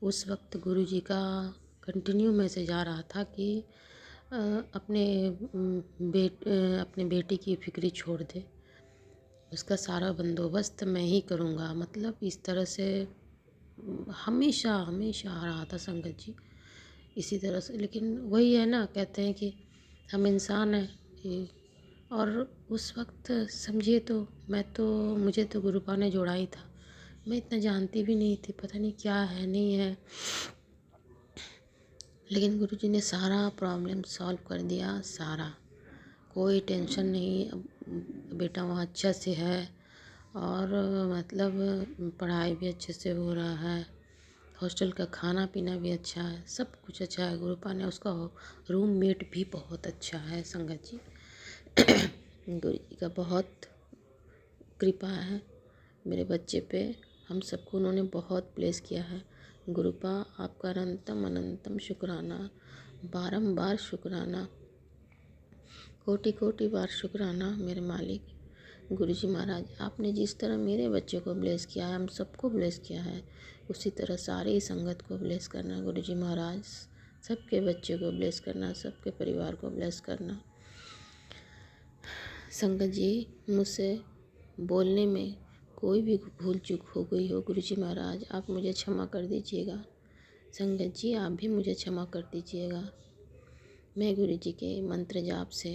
उस वक्त गुरुजी का कंटिन्यू मैसेज आ रहा था कि अपने अपने बेटी की फिक्री छोड़ दे, उसका सारा बंदोबस्त मैं ही करूँगा। मतलब इस तरह से हमेशा हमेशा आ रहा था संगत जी इसी तरह से। लेकिन वही है ना, कहते हैं कि हम इंसान हैं और उस वक्त समझिए तो मुझे तो गुरुपा ने जोड़ा ही था। मैं इतना जानती भी नहीं थी, पता नहीं क्या है नहीं है, लेकिन गुरुजी ने सारा प्रॉब्लम सॉल्व कर दिया, सारा, कोई टेंशन नहीं। अब बेटा वहाँ अच्छा से है और मतलब पढ़ाई भी अच्छे से हो रहा है, हॉस्टल का खाना पीना भी अच्छा है, सब कुछ अच्छा है। गुरुपा ने उसका रूममेट भी बहुत अच्छा है संगत जी। गुरु जी का बहुत कृपा है मेरे बच्चे पे, हम सबको उन्होंने बहुत ब्लेस किया है। गुरुपा आपका अनंतम अनंतम शुक्राना, बारंबार शुक्राना, कोटि कोटि बार शुक्राना मेरे मालिक। गुरुजी महाराज आपने जिस तरह मेरे बच्चे को ब्लेस किया है, हम सबको ब्लेस किया है, उसी तरह सारी संगत को ब्लेस करना गुरुजी महाराज। सबके बच्चे को ब्लेस करना, सबके परिवार को ब्लेस करना। संगत जी मुझसे बोलने में कोई भी भूल चूक हो गई हो गुरुजी महाराज आप मुझे क्षमा कर दीजिएगा। संगत जी आप भी मुझे क्षमा कर दीजिएगा। मैं गुरुजी के मंत्र जाप से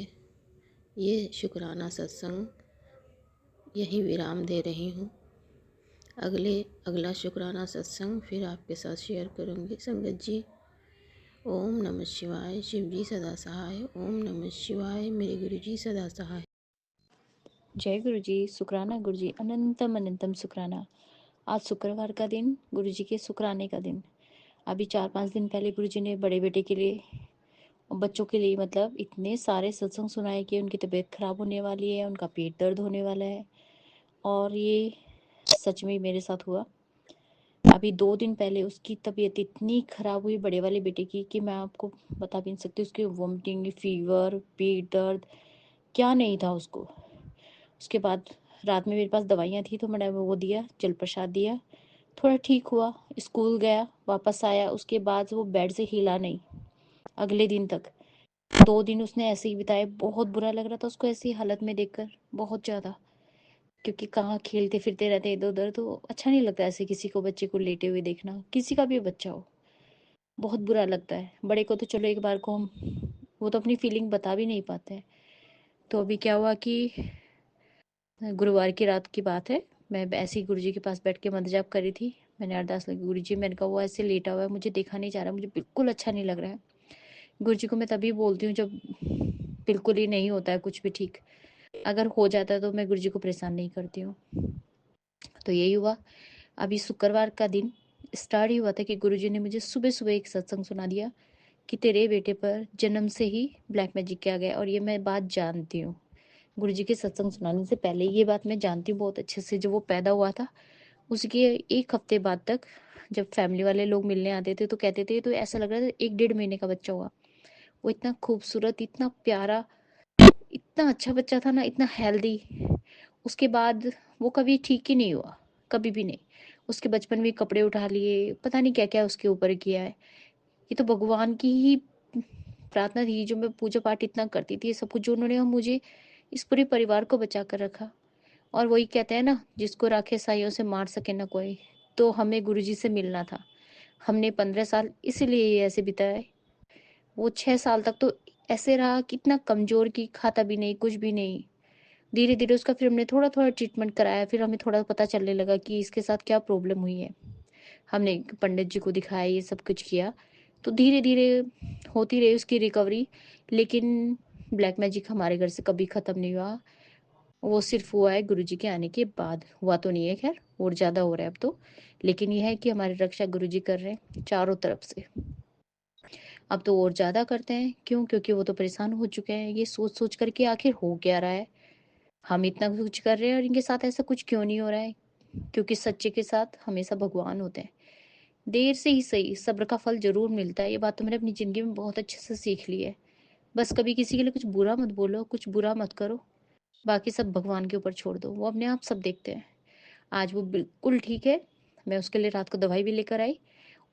ये शुक्राना सत्संग यही विराम दे रही हूँ। अगला शुक्राना सत्संग फिर आपके साथ शेयर करूँगी। संगत जी ओम नमः शिवाय, शिव जी सदा सहाय। ओम नमः शिवाय, मेरे गुरु जी सदा सहाय। जय गुरु जी, शुक्राना गुरु जी, अनंतम अनंतम शुक्राना। आज शुक्रवार का दिन, गुरु जी के शुक्राने का दिन। अभी 4-5 दिन पहले गुरु जी ने बड़े बेटे के लिए और बच्चों के लिए मतलब इतने सारे सत्संग सुनाए कि उनकी तबीयत खराब होने वाली है, उनका पेट दर्द होने वाला है, और ये सच में मेरे साथ हुआ। अभी 2 दिन पहले उसकी तबीयत इतनी खराब हुई बड़े वाले बेटे की कि मैं आपको बता भी नहीं सकती। उसकी वॉमिटिंग, फीवर, पेट दर्द, क्या नहीं था उसको। उसके बाद रात में मेरे पास दवाइयाँ थी तो मैंने वो दिया, जल प्रसाद दिया, थोड़ा ठीक हुआ, स्कूल गया, वापस आया, उसके बाद वो बेड से हिला नहीं अगले दिन तक। 2 दिन उसने ऐसे ही बिताए। बहुत बुरा लग रहा था उसको ऐसी हालत में देखकर, बहुत ज़्यादा। क्योंकि कहाँ खेलते फिरते रहते इधर-उधर, तो अच्छा नहीं लगता ऐसे किसी को, बच्चे को लेटे हुए देखना, किसी का भी बच्चा हो। बहुत बुरा लगता है। बड़े को तो चलो एक बार को हम, वो तो अपनी फीलिंग बता भी नहीं पाते हैं। तो अभी क्या हुआ कि गुरुवार की रात की बात है, मैं ऐसे ही गुरुजी के पास बैठ के मंत्र जाप कर रही थी। मैंने अरदास लगी, गुरुजी मैंने कहा वो ऐसे लेटा हुआ है, मुझे देखा नहीं जा रहा, मुझे बिल्कुल अच्छा नहीं लग रहा है। गुरुजी को मैं तभी बोलती हूँ जब बिल्कुल ही नहीं होता है कुछ भी ठीक। अगर हो जाता है तो मैं गुरुजी को परेशान नहीं करती हूँ। तो यही हुआ। अभी शुक्रवार का दिन स्टार्ट ही हुआ था कि गुरुजी ने मुझे सुबह सुबह एक सत्संग सुना दिया कि तेरे बेटे पर जन्म से ही ब्लैक मैजिक किया गया। और ये मैं बात जानती हूँ, गुरुजी के सत्संग सुनाने से पहले ये बात मैं जानती हूँ बहुत अच्छे से। जब वो पैदा हुआ था उसके 1 हफ्ते बाद तक जब फैमिली वाले लोग मिलने आते थे तो कहते थे, तो ऐसा लग रहा था 1 डेढ़ महीने का बच्चा हुआ। वो इतना खूबसूरत, इतना प्यारा, इतना अच्छा बच्चा था ना, इतना हेल्दी। उसके बाद वो कभी ठीक ही नहीं हुआ, कभी भी नहीं। उसके बचपन में कपड़े उठा लिए, पता नहीं क्या क्या उसके ऊपर किया है। ये तो भगवान की ही प्रार्थना थी, जो मैं पूजा पाठ इतना करती थी, सब कुछ जो उन्होंने मुझे, इस पूरे परिवार को बचा कर रखा। और वही कहते हैं ना, जिसको राखे साइयों से मार सके ना कोई। तो हमें गुरुजी से मिलना था। हमने 15 साल इसीलिए ये ऐसे बिताए। वो 6 साल तक तो ऐसे रहा कि इतना कमजोर, कि खाता भी नहीं, कुछ भी नहीं। धीरे धीरे उसका फिर हमने थोड़ा थोड़ा ट्रीटमेंट कराया, फिर हमें थोड़ा पता चलने लगा कि इसके साथ क्या प्रॉब्लम हुई है। हमने पंडित जी को दिखाया, ये सब कुछ किया। तो धीरे धीरे होती रही उसकी रिकवरी। लेकिन ब्लैक मैजिक हमारे घर से कभी खत्म नहीं हुआ। वो सिर्फ हुआ है गुरुजी के आने के बाद, हुआ तो नहीं है खैर, और ज्यादा हो रहा है अब तो। लेकिन यह है कि हमारी रक्षा गुरुजी कर रहे हैं चारों तरफ से। अब तो और ज्यादा करते हैं, क्यों? क्योंकि वो तो परेशान हो चुके हैं ये सोच सोच करके आखिर हो क्या रहा है, हम इतना कुछ कर रहे हैं और इनके साथ ऐसा कुछ क्यों नहीं हो रहा है। क्योंकि सच्चे के साथ हमेशा भगवान होते हैं। देर से ही सही, सब्र का फल जरूर मिलता है। ये बात तो मैंने अपनी जिंदगी में बहुत अच्छे से सीख ली है। बस कभी किसी के लिए कुछ बुरा मत बोलो, कुछ बुरा मत करो। बाकी सब भगवान के ऊपर छोड़ दो, वो अपने आप सब देखते हैं। आज वो बिल्कुल ठीक है। मैं उसके लिए रात को दवाई भी लेकर आई,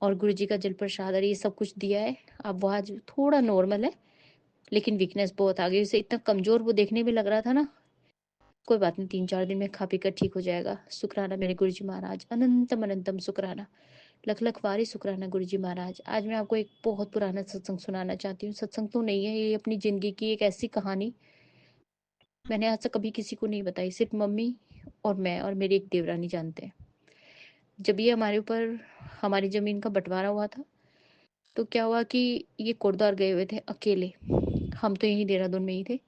और गुरु जी का जल प्रसाद और ये सब कुछ दिया है। अब वो आज थोड़ा नॉर्मल है, लेकिन वीकनेस बहुत आ गई। उसे इतना कमजोर वो देखने में लग रहा था ना। कोई बात नहीं, 3-4 दिन में खा पी कर ठीक हो जाएगा। शुक्राना मेरे गुरु जी महाराज, अनंतम अनंतम शुक्राना, लख लख वारी शुक्राना गुरु जी महाराज। आज मैं आपको एक बहुत पुराना सत्संग सुनाना चाहती हूँ। सत्संग तो नहीं है ये, अपनी जिंदगी की एक ऐसी कहानी मैंने आज तक कभी किसी को नहीं बताई, सिर्फ मम्मी और मैं और मेरी एक देवरानी जानते हैं। जब ये हमारे ऊपर, हमारी जमीन का बंटवारा हुआ था, तो क्या हुआ कि ये कोटद्वार गए हुए थे अकेले। हम तो यहीं देहरादून में ही थे।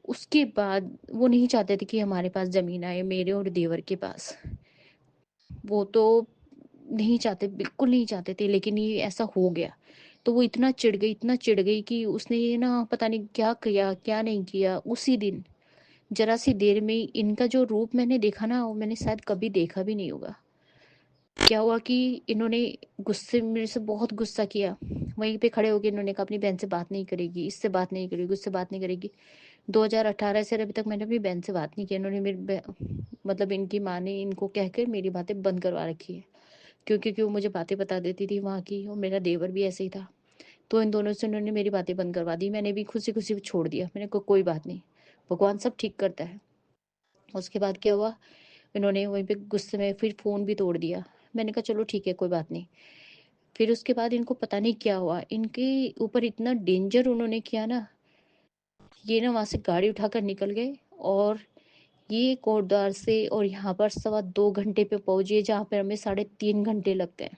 उसके बाद वो नहीं चाहते थे कि हमारे पास जमीन आए, मेरे और देवर के पास। वो तो नहीं चाहते, बिल्कुल नहीं चाहते थे, लेकिन ये ऐसा हो गया। तो वो इतना चिढ़ गई, इतना चिढ़ गई कि उसने ये ना पता नहीं क्या किया क्या नहीं किया। उसी दिन जरा सी देर में इनका जो रूप मैंने देखा ना, वो मैंने शायद कभी देखा भी नहीं होगा। क्या हुआ कि इन्होंने गुस्से, मेरे से बहुत गुस्सा किया। वहीं पे खड़े होकर इन्होंने कहा अपनी बहन से बात नहीं करेगी, इससे बात नहीं करेगी, उससे बात नहीं करेगी। 2018 से अभी तक मैंने अपनी बहन से बात नहीं की। इन्होंने मतलब इनकी माँ ने इनको कहकर मेरी बातें बंद करवा रखी है। क्योंकि वो मुझे बातें बता देती थी वहाँ की, और मेरा देवर भी ऐसे ही था। तो इन दोनों से उन्होंने मेरी बातें बंद करवा दी। मैंने भी खुशी खुशी छोड़ दिया। मैंने कहा कोई बात नहीं, भगवान सब ठीक करता है। उसके बाद क्या हुआ, इन्होंने वहीं पे गुस्से में फिर फोन भी तोड़ दिया। मैंने कहा चलो ठीक है, कोई बात नहीं। फिर उसके बाद इनको पता नहीं क्या हुआ, इनके ऊपर इतना डेंजर उन्होंने किया ना, ये ना वहां से गाड़ी उठाकर निकल गए। और ये कोटद्वार से और यहाँ पर 2.25 घंटे पे पहुंचे, जहाँ पे हमें 3.5 घंटे लगते हैं।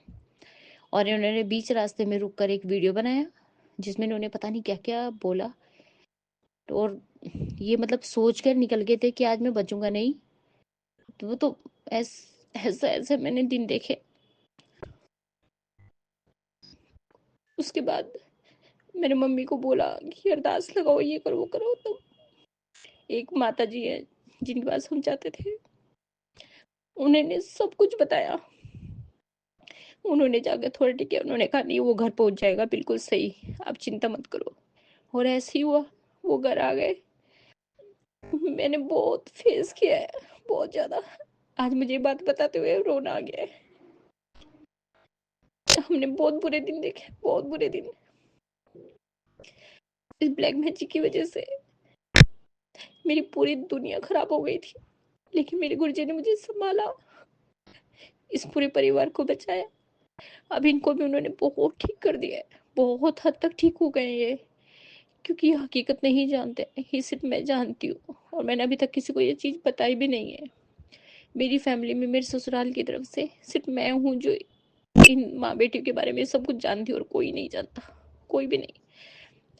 और इन्होंने बीच रास्ते में रुक कर एक वीडियो बनाया, जिसमें इन्होंने पता नहीं क्या क्या बोला। और ये मतलब सोच कर निकल गए थे कि आज मैं बचूंगा नहीं। तो वो तो ऐसे ऐसे मैंने दिन देखे। उसके बाद मैंने मम्मी को बोला कि अरदास लगाओ, ये करो वो करो। तो एक माता जी है जिनके पास हम जाते थे, उन्होंने सब कुछ बताया। उन्होंने जाकर थोड़ा टिके, उन्होंने कहा नहीं वो घर पहुंच जाएगा बिल्कुल सही, आप चिंता मत करो। और ऐसे ही हुआ, वो घर आ गए। मैंने बहुत फेस किया है, बहुत ज्यादा। आज मुझे ये बात बताते हुए रोना आ गया है। हमने बहुत बुरे दिन देखे, बहुत बुरे दिन। इस ब्लैक मैजिक की वजह से मेरी पूरी दुनिया खराब हो गई थी, लेकिन मेरे गुरुजी ने मुझे संभाला, इस पूरे परिवार को बचाया। अब इनको भी उन्होंने बहुत ठीक कर दिया है, बहुत हद तक ठीक हो गए हैं ये, क्योंकि ये हकीकत नहीं जानते, ये सिर्फ मैं जानती हूँ, और मैंने अभी तक किसी को ये चीज़ बताई भी नहीं है। मेरी फैमिली में मेरे ससुराल की तरफ से सिर्फ मैं हूँ जो इन माँ बेटियों के बारे में सब कुछ जानती हूँ, और कोई नहीं जानता, कोई भी नहीं।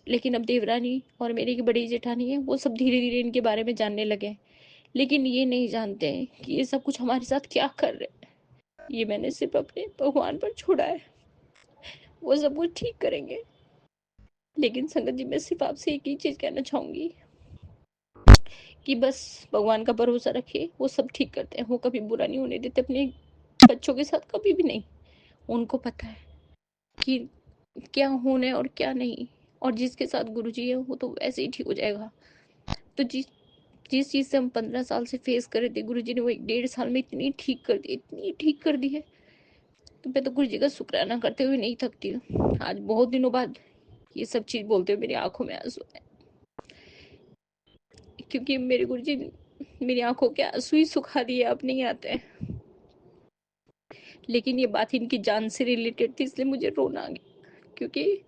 लेकिन अब देवरानी और मेरी की बड़ी जेठानी है, वो सब धीरे धीरे इनके बारे में जानने लगे हैं, लेकिन ये नहीं जानते हैं कि ये सब कुछ हमारे साथ क्या कर रहे हैं। ये मैंने सिर्फ अपने भगवान पर छोड़ा है, वो सब कुछ ठीक करेंगे। लेकिन संगत जी, मैं सिर्फ आपसे एक ही चीज़ कहना चाहूँगी कि बस भगवान का भरोसा रखिए, वो सब ठीक करते हैं, वो कभी बुरा नहीं होने देते अपने बच्चों के साथ, कभी भी नहीं। उनको पता है कि क्या होना है और क्या नहीं, और जिसके साथ गुरुजी है वो तो वैसे ही ठीक हो जाएगा। तो जिस जिस चीज़ से हम 15 साल से फेस कर रहे थे, गुरुजी ने वो 1 डेढ़ साल में इतनी ठीक कर दी, इतनी ठीक कर दी है, तो मैं तो गुरुजी का शुक्राना करते हुए नहीं थकती हूँ। आज बहुत दिनों बाद ये सब चीज़ बोलते हुए मेरी आंखों में आंसू है, क्योंकि मेरे गुरुजी मेरी आंखों के आंसू ही सुखा दिए, अब नहीं आते हैं। लेकिन ये बात इनकी जान से रिलेटेड थी, इसलिए मुझे रोना आ गया, क्योंकि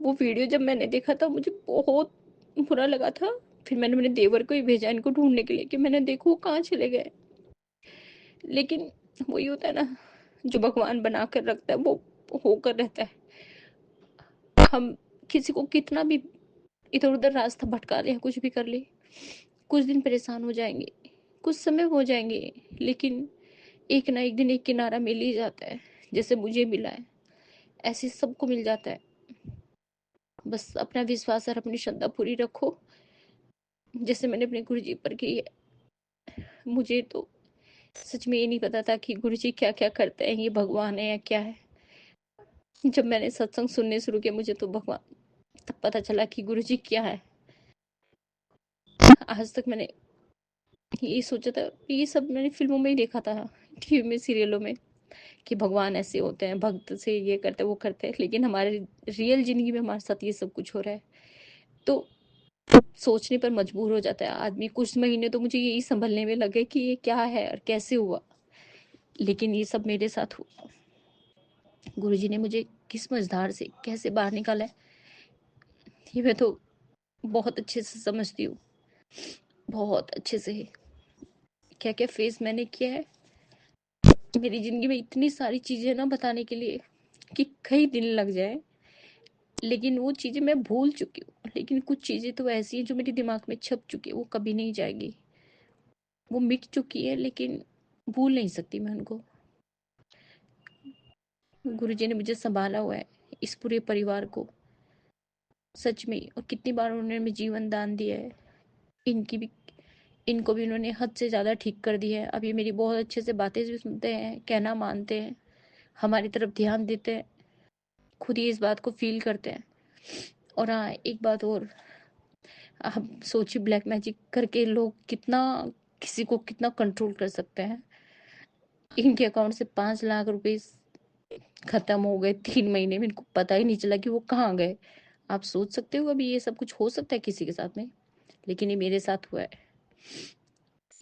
वो वीडियो जब मैंने देखा था मुझे बहुत बुरा लगा था। फिर मैंने मेरे देवर को ही भेजा इनको ढूंढने के लिए कि मैंने देखो वो कहाँ चले गए। लेकिन वही होता है ना, जो भगवान बना कर रखता है वो होकर रहता है। हम किसी को कितना भी इधर उधर रास्ता भटका ले, कुछ भी कर ले, कुछ दिन परेशान हो जाएंगे, कुछ समय हो जाएंगे, लेकिन एक ना एक दिन एक किनारा मिल ही जाता है। जैसे मुझे मिला है, ऐसे सबको मिल जाता है। बस अपना विश्वास और अपनी श्रद्धा पूरी रखो, जैसे मैंने अपने गुरु जी पर की है। मुझे तो सच में ये नहीं पता था कि गुरु जी क्या क्या करते हैं, ये भगवान है या क्या है। जब मैंने सत्संग सुनने शुरू किया, मुझे तो भगवान तब पता चला कि गुरु जी क्या है। आज तक मैंने ये सोचा था, ये सब मैंने फिल्मों में ही देखा था, टीवी में, सीरियलों में, कि भगवान ऐसे होते हैं, भक्त से ये करते वो करते हैं, लेकिन हमारे रियल जिंदगी में हमारे साथ ये सब कुछ हो रहा है। तो सोचने पर मजबूर हो जाता है आदमी। कुछ महीने तो मुझे यही संभलने में लगे कि ये क्या है और कैसे हुआ, लेकिन ये सब मेरे साथ हुआ। गुरुजी ने मुझे किस मझधार से कैसे बाहर निकाला है, ये मैं तो बहुत अच्छे से समझती हूँ, बहुत अच्छे से। क्या क्या फेस मैंने किया है मेरी जिंदगी में, इतनी सारी चीजें ना बताने के लिए कि कई दिन लग जाए, लेकिन वो चीजें मैं भूल चुकी हूँ। लेकिन कुछ चीजें तो ऐसी हैं जो मेरे दिमाग में छप चुकी है, वो कभी नहीं जाएगी, वो मिट चुकी है, लेकिन भूल नहीं सकती मैं उनको। गुरुजी ने मुझे संभाला हुआ है, इस पूरे परिवार को, सच में। और कितनी बार उन्होंने मुझे जीवन दान दिया है, इनकी भी, इनको भी उन्होंने हद से ज़्यादा ठीक कर दिया है। अब ये मेरी बहुत अच्छे से बातें भी सुनते हैं, कहना मानते हैं, हमारी तरफ ध्यान देते हैं, खुद ही इस बात को फील करते हैं। और हाँ, एक बात और, आप सोचिए ब्लैक मैजिक करके लोग कितना, किसी को कितना कंट्रोल कर सकते हैं। इनके अकाउंट से 5 लाख रुपए खत्म हो गए 3 महीने में, इनको पता ही नहीं चला कि वो कहाँ गए। आप सोच सकते हो अभी ये सब कुछ हो सकता है किसी के साथ में, लेकिन ये मेरे साथ हुआ है।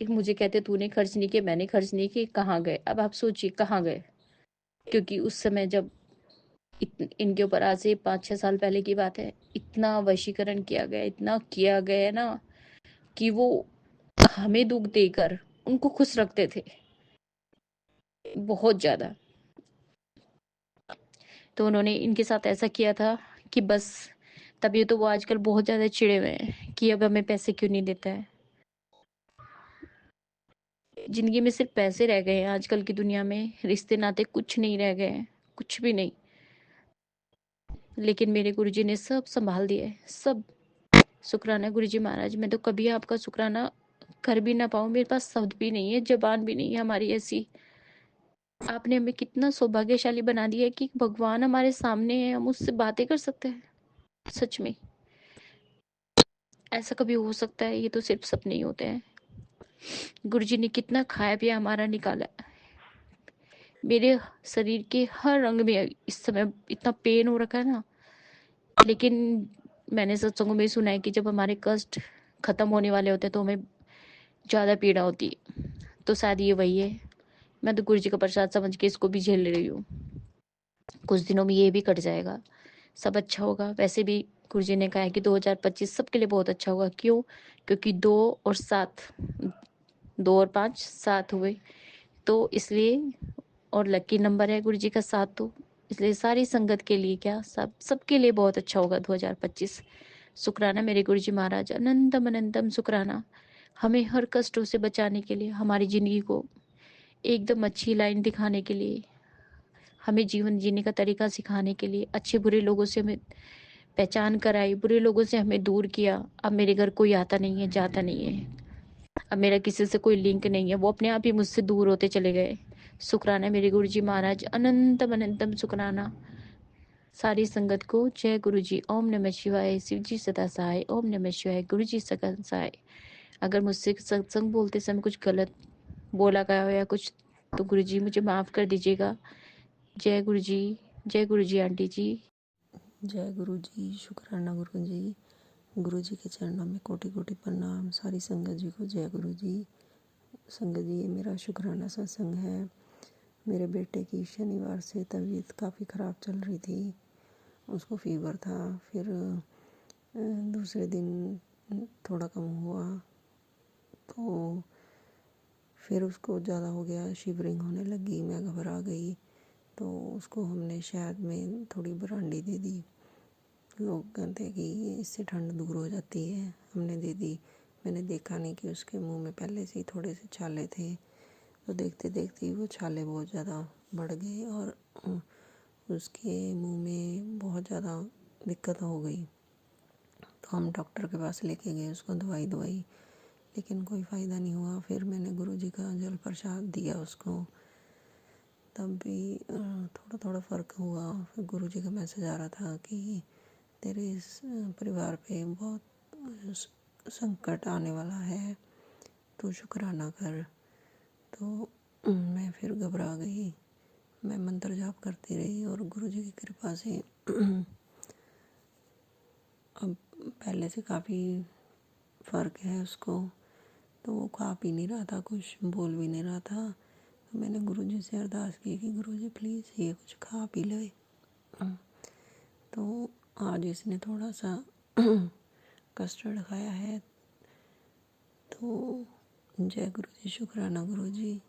ये मुझे कहते तूने खर्च नहीं किए, मैंने खर्च नहीं किए, कहाँ गए। अब आप सोचिए कहाँ गए, क्योंकि उस समय जब इनके ऊपर आज से 5-6 साल पहले की बात है, इतना वशीकरण किया गया, इतना किया गया ना, कि वो हमें दुख देकर उनको खुश रखते थे बहुत ज्यादा। तो उन्होंने इनके साथ ऐसा किया था कि बस, तभी तो वो आजकल बहुत ज्यादा चिड़े हुए हैं कि अब हमें पैसे क्यों नहीं देता है। जिंदगी में सिर्फ पैसे रह गए हैं आजकल की दुनिया में, रिश्ते नाते कुछ नहीं रह गए हैं, कुछ भी नहीं। लेकिन मेरे गुरुजी ने सब संभाल दिया है, सब। शुक्राना गुरुजी महाराज, मैं तो कभी आपका शुक्राना कर भी ना पाऊं, मेरे पास शब्द भी नहीं है, जबान भी नहीं है हमारी ऐसी। आपने हमें कितना सौभाग्यशाली बना दिया है कि भगवान हमारे सामने है, हम उससे बातें कर सकते हैं। सच में ऐसा कभी हो सकता है? ये तो सिर्फ सपने ही होते हैं। गुरुजी ने कितना खाया पिया हमारा निकाला। मेरे शरीर के हर अंग में इस समय इतना पेन हो रखा है ना, लेकिन मैंने सत्संगों में सुना है कि जब हमारे कष्ट खत्म होने वाले होते हैं तो हमें ज़्यादा पीड़ा होती है, तो शायद ये वही है। मैं तो गुरु जी का प्रसाद समझ के इसको भी झेल रही हूँ। कुछ दिनों में ये भी कट जाएगा, सब अच्छा होगा। वैसे भी गुरु जी ने कहा है कि 2025 सबके लिए बहुत अच्छा होगा। क्यों? क्योंकि 2 और 7, 2 और 5 7 हुए, तो इसलिए, और लकी नंबर है गुरु जी का 7, तो इसलिए सारी संगत के लिए क्या, सबके लिए बहुत अच्छा होगा 2025। शुक्राना मेरे गुरु जी महाराज, अनंतम अनंतम शुक्राना, हमें हर कष्टों से बचाने के लिए, हमारी जिंदगी को एकदम अच्छी लाइन दिखाने के लिए, हमें जीवन जीने का तरीका सिखाने के लिए, अच्छे बुरे लोगों से हमें पहचान कराई, बुरे लोगों से हमें दूर किया। अब मेरे घर कोई आता नहीं है, जाता नहीं है, अब मेरा किसी से कोई लिंक नहीं है, वो अपने आप ही मुझसे दूर होते चले गए। शुक्राना मेरे गुरु जी महाराज, अनंतम अनंतम शुक्राना। सारी संगत को जय गुरु जी। ओम नमः शिवाय। शिव जी सदा सहाय। ओम नमः शिवाय। गुरु जी सदा सहाय। अगर मुझसे सत्संग बोलते समय कुछ गलत बोला गया हो या कुछ, तो गुरु जी मुझे माफ़ कर दीजिएगा। जय गुरु जी। जय गुरु जी आंटी जी। जय गुरु जी। शुक्राना गुरु जी। गुरु जी के चरणों में कोटि कोटि प्रणाम। सारी संगत जी को जय गुरु जी। संगत जी, ये मेरा शुक्राना सत्संग है। मेरे बेटे की शनिवार से तबीयत काफ़ी ख़राब चल रही थी, उसको फीवर था। फिर दूसरे दिन थोड़ा कम हुआ, तो फिर उसको ज़्यादा हो गया, शिवरिंग होने लगी, मैं घबरा गई, तो उसको हमने शहद में थोड़ी ब्रांडी दे दी। लोग कहते हैं कि इससे ठंड दूर हो जाती है, हमने दे दी। मैंने देखा नहीं कि उसके मुंह में पहले से ही थोड़े से छाले थे, तो देखते देखते ही वो छाले बहुत ज़्यादा बढ़ गए और उसके मुंह में बहुत ज़्यादा दिक्कत हो गई। तो हम डॉक्टर के पास लेके गए, उसको दवाई दवाई, लेकिन कोई फ़ायदा नहीं हुआ। फिर मैंने गुरुजी का जल प्रसाद दिया उसको, तब भी थोड़ा थोड़ा फ़र्क हुआ। फिर गुरुजी का मैसेज आ रहा था कि तेरे इस परिवार पे बहुत संकट आने वाला है, तो शुक्राना कर। तो मैं फिर घबरा गई, मैं मंत्र जाप करती रही और गुरुजी की कृपा से अब पहले से काफ़ी फ़र्क है उसको। तो वो खा पी नहीं रहा था, कुछ बोल भी नहीं रहा था। तो मैंने गुरुजी से अरदास की कि गुरुजी प्लीज़ ये कुछ खा पी ले। तो आज इसने थोड़ा सा कस्टर्ड खाया है। तो जय गुरु जी। शुक्राना गुरु जी।